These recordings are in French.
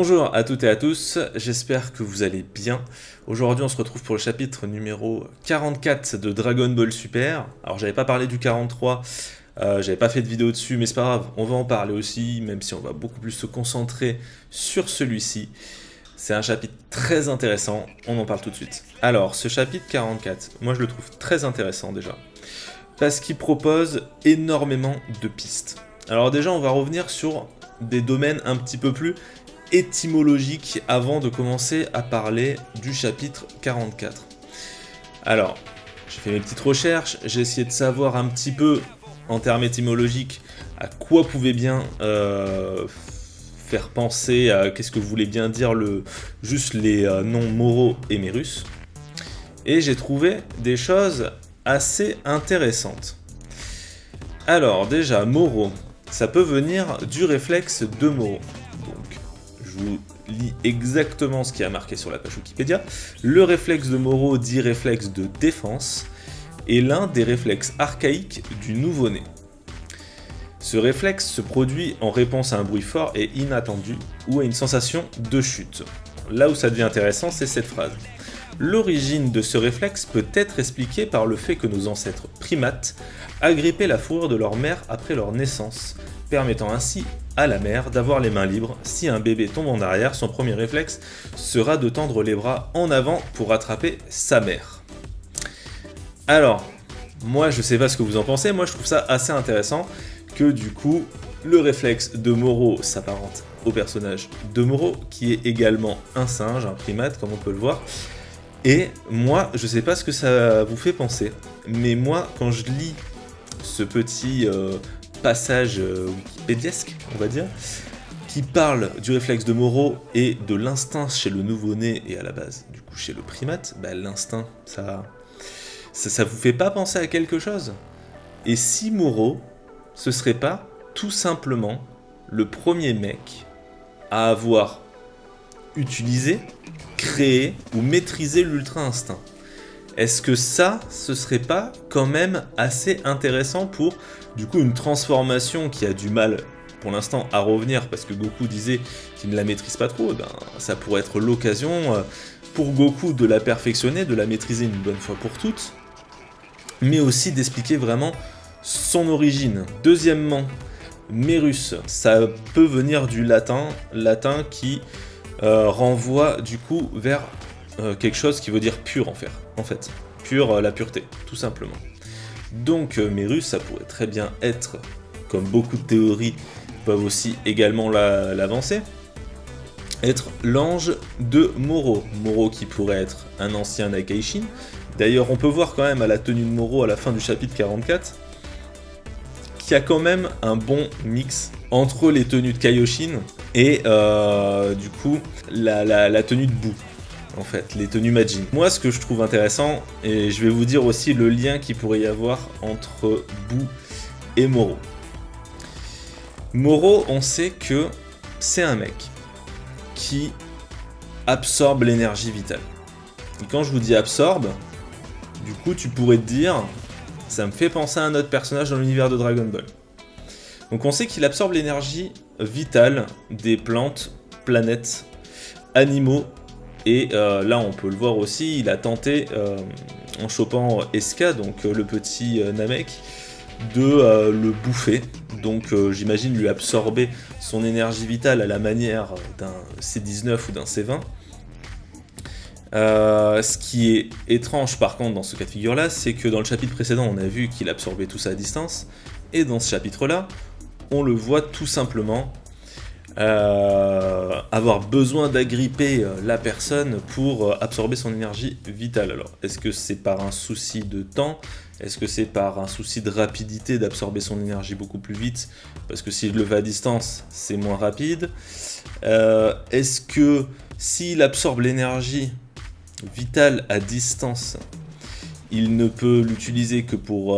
Bonjour à toutes et à tous, j'espère que vous allez bien. Aujourd'hui on se retrouve pour le chapitre numéro 44 de Dragon Ball Super. Alors j'avais pas parlé du 43, j'avais pas fait de vidéo dessus, mais c'est pas grave, on va en parler aussi, même si on va beaucoup plus se concentrer sur celui-ci. C'est un chapitre très intéressant, on en parle tout de suite. Alors ce chapitre 44, moi je le trouve très intéressant déjà, parce qu'il propose énormément de pistes. Alors déjà on va revenir sur des domaines un petit peu plus étymologique avant de commencer à parler du chapitre 44. Alors, j'ai fait mes petites recherches, j'ai essayé de savoir un petit peu, en termes étymologiques, à quoi pouvait bien faire penser, à qu'est-ce que voulait bien dire juste les noms Moro et Mérus. Et j'ai trouvé des choses assez intéressantes. Alors, déjà, Moro, ça peut venir du réflexe de Moro. Je vous lis exactement ce qui est marqué sur la page Wikipédia. Le réflexe de Moro dit réflexe de défense est l'un des réflexes archaïques du nouveau-né. Ce réflexe se produit en réponse à un bruit fort et inattendu ou à une sensation de chute. Là où ça devient intéressant, c'est cette phrase. L'origine de ce réflexe peut être expliquée par le fait que nos ancêtres primates agrippaient la fourrure de leur mère après leur naissance, permettant ainsi à la mère d'avoir les mains libres. Si un bébé tombe en arrière, son premier réflexe sera de tendre les bras en avant pour attraper sa mère. Alors, moi je sais pas ce que vous en pensez, moi je trouve ça assez intéressant que du coup le réflexe de Moro s'apparente au personnage de Moro qui est également un singe, un primate comme on peut le voir. Et moi je sais pas ce que ça vous fait penser, mais moi quand je lis ce petit passage wikipédiesque, on va dire, qui parle du réflexe de Moro et de l'instinct chez le nouveau-né et à la base, du coup, chez le primate, bah, l'instinct, ça vous fait pas penser à quelque chose? Et si Moro, ce serait pas tout simplement le premier mec à avoir utilisé, créé ou maîtrisé l'ultra-instinct? Est-ce que ça, ce serait pas quand même assez intéressant pour, du coup, une transformation qui a du mal, pour l'instant, à revenir, parce que Goku disait qu'il ne la maîtrise pas trop, ben, ça pourrait être l'occasion pour Goku de la perfectionner, de la maîtriser une bonne fois pour toutes, mais aussi d'expliquer vraiment son origine. Deuxièmement, Mérus, ça peut venir du latin qui renvoie du coup vers quelque chose qui veut dire pur en fait. Pur, la pureté, tout simplement. Donc Mérus, ça pourrait très bien être, comme beaucoup de théories peuvent aussi également l'avancer, être l'ange de Moro. Moro qui pourrait être un ancien Nakaishin. D'ailleurs, on peut voir quand même à la tenue de Moro à la fin du chapitre 44 qu'il y a quand même un bon mix entre les tenues de Kaioshin et du coup la tenue de Buu. En fait, les tenues Majin. Moi, ce que je trouve intéressant, et je vais vous dire aussi le lien qu'il pourrait y avoir entre Buu et Moro. Moro, on sait que c'est un mec qui absorbe l'énergie vitale. Et quand je vous dis absorbe, du coup, tu pourrais te dire, ça me fait penser à un autre personnage dans l'univers de Dragon Ball. Donc on sait qu'il absorbe l'énergie vitale des plantes, planètes, animaux. Et là, on peut le voir aussi, il a tenté, en chopant Eska, donc le petit Namek, de le bouffer. Donc j'imagine lui absorber son énergie vitale à la manière d'un C19 ou d'un C20. Ce qui est étrange par contre dans ce cas de figure-là, c'est que dans le chapitre précédent, on a vu qu'il absorbait tout ça à distance. Et dans ce chapitre-là, on le voit tout simplement avoir besoin d'agripper la personne pour absorber son énergie vitale. Alors, est-ce que c'est par un souci de temps? Est-ce que c'est par un souci de rapidité d'absorber son énergie beaucoup plus vite? Parce que s'il le fait à distance, c'est moins rapide. Est-ce que s'il absorbe l'énergie vitale à distance, il ne peut l'utiliser que pour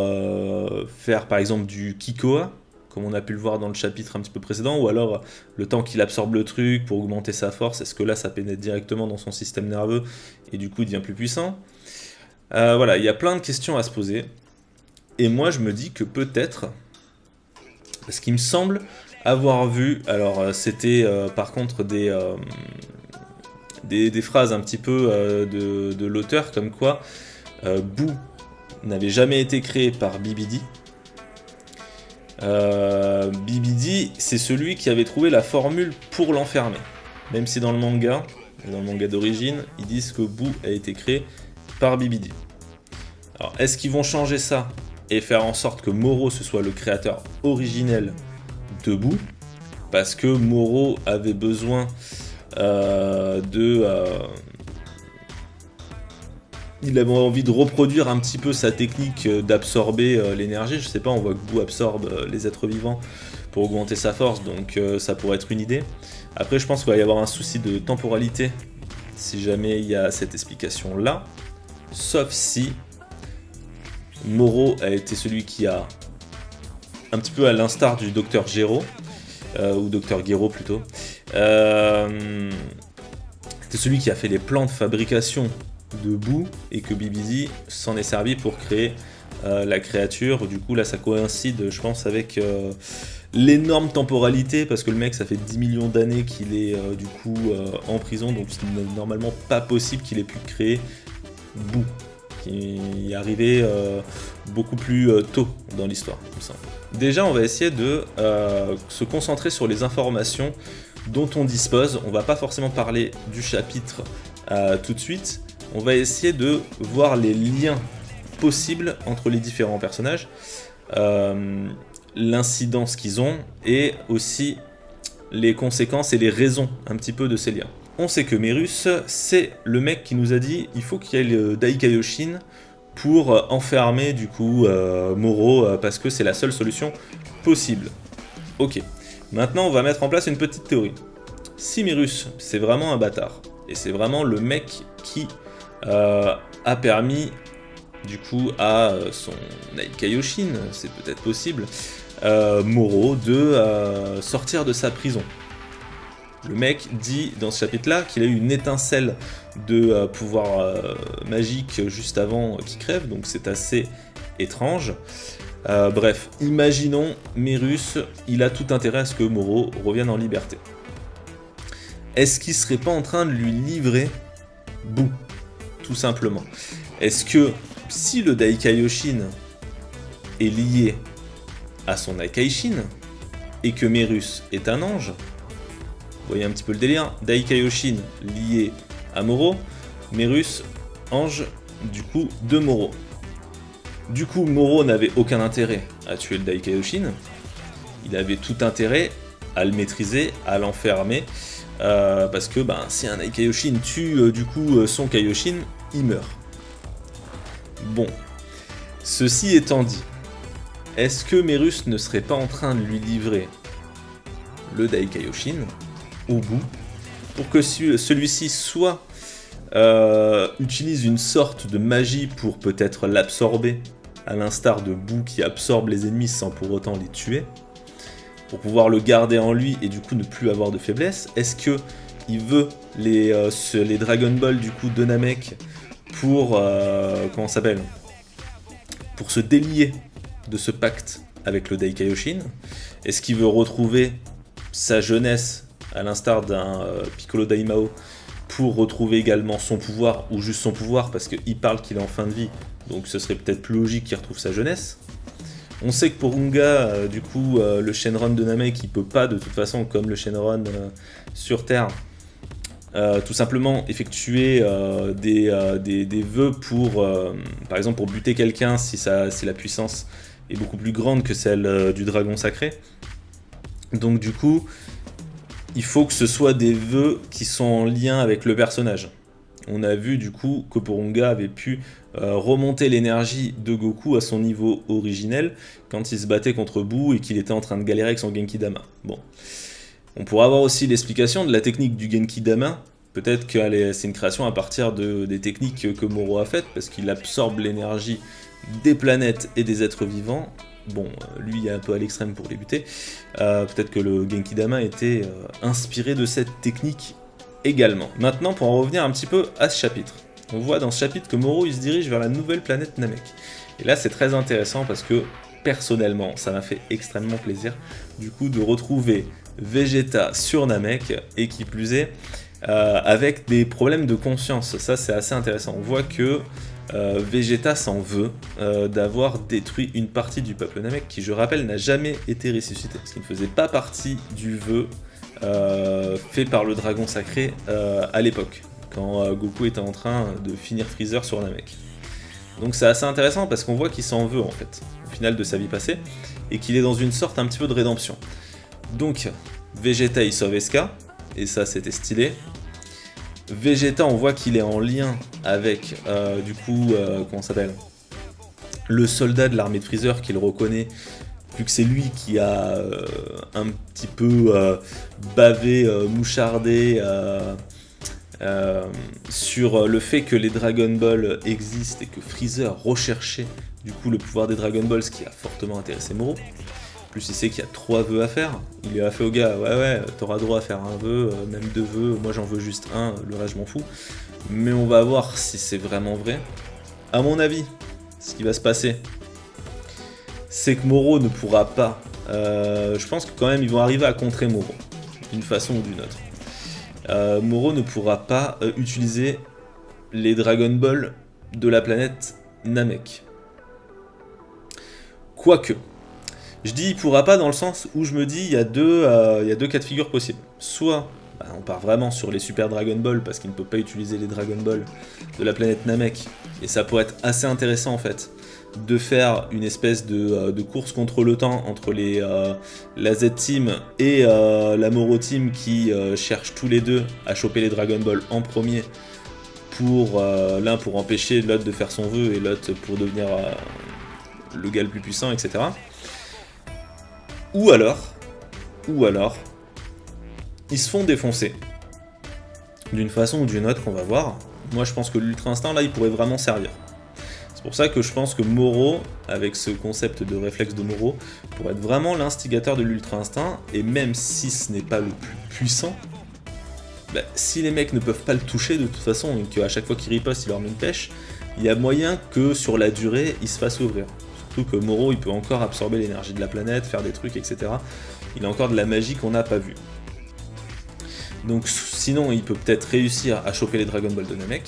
faire par exemple du Kikoa, comme on a pu le voir dans le chapitre un petit peu précédent, ou alors le temps qu'il absorbe le truc pour augmenter sa force, est-ce que là ça pénètre directement dans son système nerveux et du coup il devient plus puissant? Voilà, il y a plein de questions à se poser, et moi je me dis que peut-être, parce qu'il me semble avoir vu, alors c'était par contre des phrases un petit peu de l'auteur, comme quoi Boo n'avait jamais été créé par BBD. BBD, c'est celui qui avait trouvé la formule pour l'enfermer. Même si dans le manga d'origine, ils disent que Boo a été créé par BBD. Alors, est-ce qu'ils vont changer ça et faire en sorte que Moro ce soit le créateur originel de Boo, parce que Moro avait besoin il avait envie de reproduire un petit peu sa technique d'absorber l'énergie. Je sais pas, on voit que Boo absorbe les êtres vivants pour augmenter sa force, donc ça pourrait être une idée. Après, je pense qu'il va y avoir un souci de temporalité si jamais il y a cette explication là, sauf si Moro a été celui qui a, un petit peu à l'instar du Docteur Gero, ou Docteur Gero plutôt, c'était celui qui a fait les plans de fabrication de Boo et que BBD s'en est servi pour créer la créature. Du coup là ça coïncide je pense avec l'énorme temporalité, parce que le mec ça fait 10 millions d'années qu'il est du coup en prison, donc c'est normalement pas possible qu'il ait pu créer Boo, qui est arrivé beaucoup plus tôt dans l'histoire. Déjà on va essayer de se concentrer sur les informations dont on dispose. On va pas forcément parler du chapitre tout de suite, on va essayer de voir les liens possibles entre les différents personnages, l'incidence qu'ils ont, et aussi les conséquences et les raisons un petit peu de ces liens. On sait que Merus, c'est le mec qui nous a dit il faut qu'il y ait le Daikaioshin pour enfermer du coup Moro, parce que c'est la seule solution possible. Ok, maintenant on va mettre en place une petite théorie. Si Merus c'est vraiment un bâtard, et c'est vraiment le mec qui a permis du coup à son Daikaioshin, c'est peut-être possible, Moro de sortir de sa prison. Le mec dit dans ce chapitre-là qu'il a eu une étincelle de pouvoir magique juste avant qu'il crève, donc c'est assez étrange. Bref, imaginons Merus, il a tout intérêt à ce que Moro revienne en liberté. Est-ce qu'il serait pas en train de lui livrer Boo, tout simplement? Est-ce que si le Daikaioshin est lié à son Daikaishin et que Merus est un ange, vous voyez un petit peu le délire, Daikaioshin lié à Moro, Merus ange du coup de Moro. Du coup Moro n'avait aucun intérêt à tuer le Daikaioshin, il avait tout intérêt à le maîtriser, à l'enfermer, parce que si un Daikaioshin tue du coup son Kaioshin, il meurt. Bon, ceci étant dit, est-ce que Merus ne serait pas en train de lui livrer le Daikaioshin au bout pour que celui-ci soit utilise une sorte de magie pour peut-être l'absorber, à l'instar de Boo qui absorbe les ennemis sans pour autant les tuer, pour pouvoir le garder en lui et du coup ne plus avoir de faiblesse? Est-ce que il veut les Dragon Ball du coup de Namek pour comment ça s'appelle, pour se délier de ce pacte avec le Daikaioshin? Est-ce qu'il veut retrouver sa jeunesse à l'instar d'un Piccolo Daimao pour retrouver également son pouvoir, ou juste son pouvoir parce qu'il parle qu'il est en fin de vie, donc ce serait peut-être plus logique qu'il retrouve sa jeunesse? On sait que pour Unga, du coup, le Shenron de Namek, il peut pas de toute façon, comme le Shenron sur Terre, tout simplement effectuer des vœux pour, par exemple, pour buter quelqu'un si la puissance est beaucoup plus grande que celle du dragon sacré. Donc du coup, il faut que ce soit des vœux qui sont en lien avec le personnage. On a vu du coup que Porunga avait pu remonter l'énergie de Goku à son niveau originel quand il se battait contre Boo et qu'il était en train de galérer avec son Genki Dama. Bon. On pourra avoir aussi l'explication de la technique du Genki Dama. Peut-être que c'est une création à partir des techniques que Moro a faites, parce qu'il absorbe l'énergie des planètes et des êtres vivants. Bon, lui il est un peu à l'extrême pour les buter. Peut-être que le Genki Dama était inspiré de cette technique également. Maintenant, pour en revenir un petit peu à ce chapitre. On voit dans ce chapitre que Moro il se dirige vers la nouvelle planète Namek. Et là c'est très intéressant parce que personnellement, ça m'a fait extrêmement plaisir, du coup, de retrouver Vegeta sur Namek, et qui plus est, avec des problèmes de conscience. Ça, c'est assez intéressant. On voit que Vegeta s'en veut d'avoir détruit une partie du peuple Namek, qui, je rappelle, n'a jamais été ressuscité, parce qu'il ne faisait pas partie du vœu fait par le dragon sacré à l'époque, quand Goku était en train de finir Freezer sur Namek. Donc c'est assez intéressant parce qu'on voit qu'il s'en veut en fait, au final de sa vie passée, et qu'il est dans une sorte un petit peu de rédemption. Donc Vegeta il sauve Eska, et ça c'était stylé. Vegeta on voit qu'il est en lien avec du coup, comment ça s'appelle, le soldat de l'armée de Freezer qu'il reconnaît, vu que c'est lui qui a un petit peu bavé, mouchardé sur le fait que les Dragon Ball existent et que Freezer recherchait du coup le pouvoir des Dragon Ball, ce qui a fortement intéressé Moro. En plus il sait qu'il y a 3 vœux à faire, il lui a fait au gars, ouais, t'auras droit à faire un vœu, même 2 vœux, moi j'en veux juste un, le reste je m'en fous. Mais on va voir si c'est vraiment vrai. À mon avis, ce qui va se passer, c'est que Moro ne pourra pas, je pense que quand même ils vont arriver à contrer Moro, d'une façon ou d'une autre. Moro ne pourra pas utiliser les Dragon Ball de la planète Namek. Quoique, je dis il pourra pas dans le sens où je me dis il y a deux cas de figure possibles. Soit on part vraiment sur les Super Dragon Ball parce qu'il ne peut pas utiliser les Dragon Ball de la planète Namek, et ça pourrait être assez intéressant en fait de faire une espèce de course contre le temps entre la Z-Team et la Moro Team qui cherchent tous les deux à choper les Dragon Ball en premier, pour l'un pour empêcher l'autre de faire son vœu et l'autre pour devenir le gars le plus puissant, etc. Ou alors, ils se font défoncer d'une façon ou d'une autre qu'on va voir. Moi je pense que l'Ultra Instinct là il pourrait vraiment servir. C'est pour ça que je pense que Moro, avec ce concept de réflexe de Moro, pourrait être vraiment l'instigateur de l'Ultra Instinct, et même si ce n'est pas le plus puissant, si les mecs ne peuvent pas le toucher de toute façon, et qu'à chaque fois qu'ils ripostent il leur met une pêche, il y a moyen que sur la durée il se fasse ouvrir. Surtout que Moro il peut encore absorber l'énergie de la planète, faire des trucs, etc. Il a encore de la magie qu'on n'a pas vue. Donc sinon il peut peut-être réussir à choper les Dragon Ball de Namek,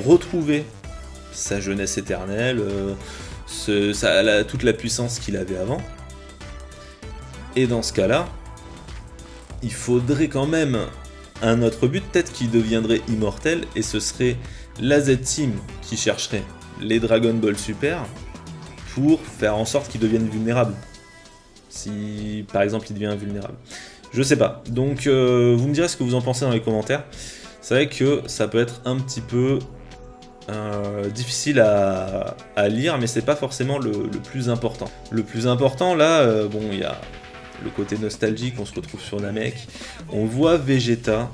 retrouver sa jeunesse éternelle, toute la puissance qu'il avait avant. Et dans ce cas-là, il faudrait quand même un autre but, peut-être qu'il deviendrait immortel, et ce serait la Z-Team qui chercherait les Dragon Ball Super pour faire en sorte qu'ils deviennent vulnérables. Si par exemple il devient invulnérable. Je sais pas. Donc vous me direz ce que vous en pensez dans les commentaires. C'est vrai que ça peut être un petit peu difficile à lire, mais c'est pas forcément le plus important. Le plus important là, bon, il y a le côté nostalgique, on se retrouve sur Namek, on voit Vegeta.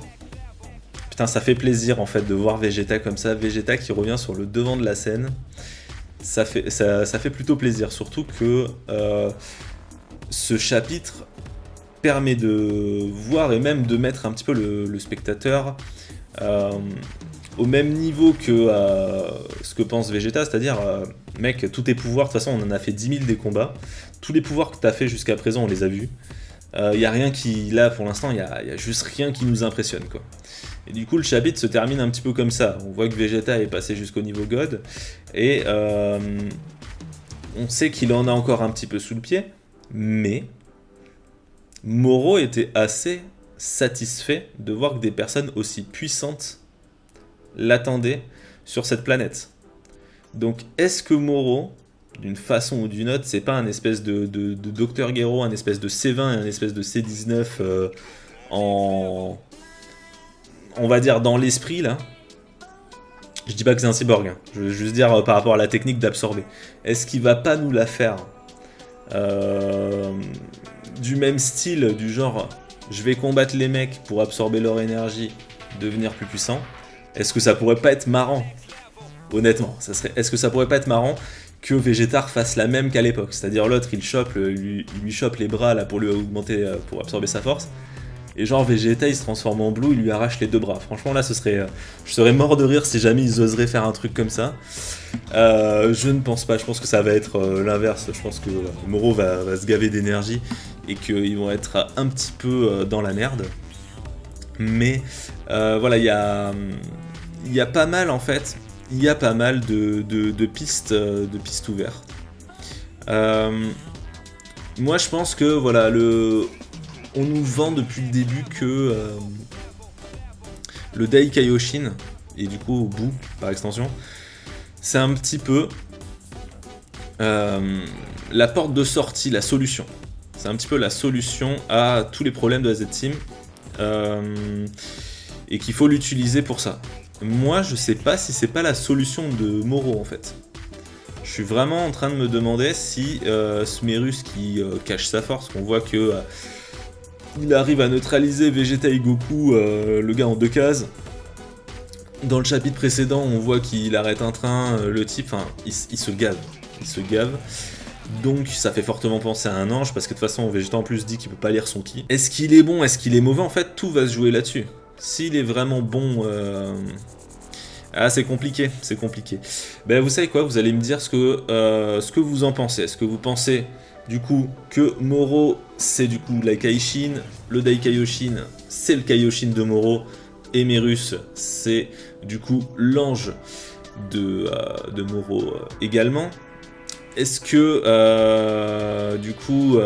Putain, ça fait plaisir en fait de voir Vegeta comme ça, Vegeta qui revient sur le devant de la scène. Ça fait plutôt plaisir, surtout que ce chapitre permet de voir et même de mettre un petit peu le spectateur au même niveau que ce que pense Vegeta, c'est-à-dire, mec, tous tes pouvoirs, de toute façon on en a fait 10 000 des combats, tous les pouvoirs que tu as fait jusqu'à présent on les a vus, il n'y a rien qui, là pour l'instant, il y a juste rien qui nous impressionne quoi. Et du coup le chapitre se termine un petit peu comme ça, on voit que Vegeta est passé jusqu'au niveau God, et on sait qu'il en a encore un petit peu sous le pied, mais Moro était assez satisfait de voir que des personnes aussi puissantes l'attendaient sur cette planète. Donc est-ce que Moro, d'une façon ou d'une autre, c'est pas un espèce de Dr Gero, un espèce de C20 et un espèce de C19 on va dire dans l'esprit là? Je dis pas que c'est un cyborg, hein. Je veux juste dire par rapport à la technique d'absorber. Est-ce qu'il va pas nous la faire du même style, du genre je vais combattre les mecs pour absorber leur énergie, devenir plus puissant? Est-ce que ça pourrait pas être marrant? Honnêtement, est-ce que ça pourrait pas être marrant que Vegeta fasse la même qu'à l'époque? C'est-à-dire l'autre il lui chope les bras là pour lui augmenter, pour absorber sa force, et genre Vegeta il se transforme en Blue, il lui arrache les 2 bras. Franchement là je serais mort de rire si jamais ils oseraient faire un truc comme ça. Je ne pense pas, je pense que ça va être l'inverse, je pense que Moro va se gaver d'énergie et qu'ils vont être un petit peu dans la merde. Mais voilà, il y a pas mal en fait, il y a pas mal de pistes ouvertes. Moi je pense que voilà, on nous vend depuis le début que le Dai Kaioshin, et du coup Buu par extension, c'est un petit peu la porte de sortie, la solution. C'est un petit peu la solution à tous les problèmes de la Z-Team. Et qu'il faut l'utiliser pour ça. Moi je sais pas si c'est pas la solution de Moro en fait. Je suis vraiment en train de me demander si Smerus qui cache sa force, qu'on voit que il arrive à neutraliser Vegeta et Goku, le gars en 2 cases. Dans le chapitre précédent on voit qu'il arrête un train, le type, enfin il se gave. Il se gave. Donc ça fait fortement penser à un ange, parce que de toute façon Vegeta en plus dit qu'il peut pas lire son ki. Est-ce qu'il est bon, est-ce qu'il est mauvais? En fait tout va se jouer là-dessus. S'il est vraiment bon... Ah c'est compliqué, c'est compliqué. Ben vous savez quoi, vous allez me dire ce que vous en pensez. Est-ce que vous pensez du coup que Moro c'est du coup la Kaishin, le Dai Kaioshin c'est le Kaioshin de Moro, et Merus c'est du coup l'ange de Moro également? Est-ce que du coup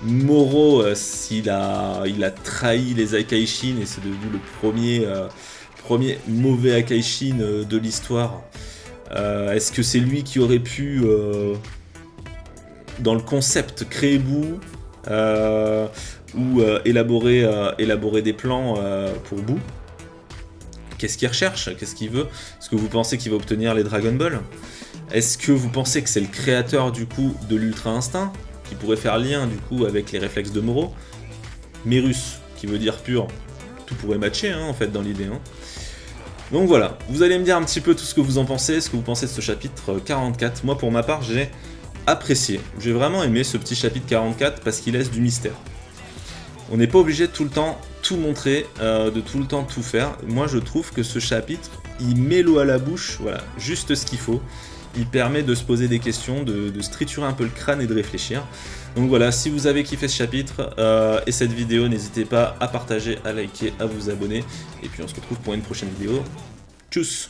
Moro, il a trahi les Akaishin et c'est devenu le premier mauvais Akaishin de l'histoire? Est-ce que c'est lui qui aurait pu, dans le concept, créer Buu ou élaborer des plans pour Buu? Qu'est-ce qu'il recherche? Qu'est-ce qu'il veut? Est-ce que vous pensez qu'il va obtenir les Dragon Ball? Est-ce que vous pensez que c'est le créateur du coup de l'Ultra Instinct, qui pourrait faire lien du coup avec les réflexes de Moro? Merus, qui veut dire pur, tout pourrait matcher en fait dans l'idée. Donc voilà, vous allez me dire un petit peu tout ce que vous en pensez, ce que vous pensez de ce chapitre 44. Moi pour ma part j'ai apprécié, j'ai vraiment aimé ce petit chapitre 44 parce qu'il laisse du mystère. On n'est pas obligé de tout le temps tout montrer, de tout le temps tout faire. Moi je trouve que ce chapitre, il met l'eau à la bouche, voilà, juste ce qu'il faut. Il permet de se poser des questions, de se triturer un peu le crâne et de réfléchir. Donc voilà, si vous avez kiffé ce chapitre et cette vidéo, n'hésitez pas à partager, à liker, à vous abonner. Et puis on se retrouve pour une prochaine vidéo. Tchuss!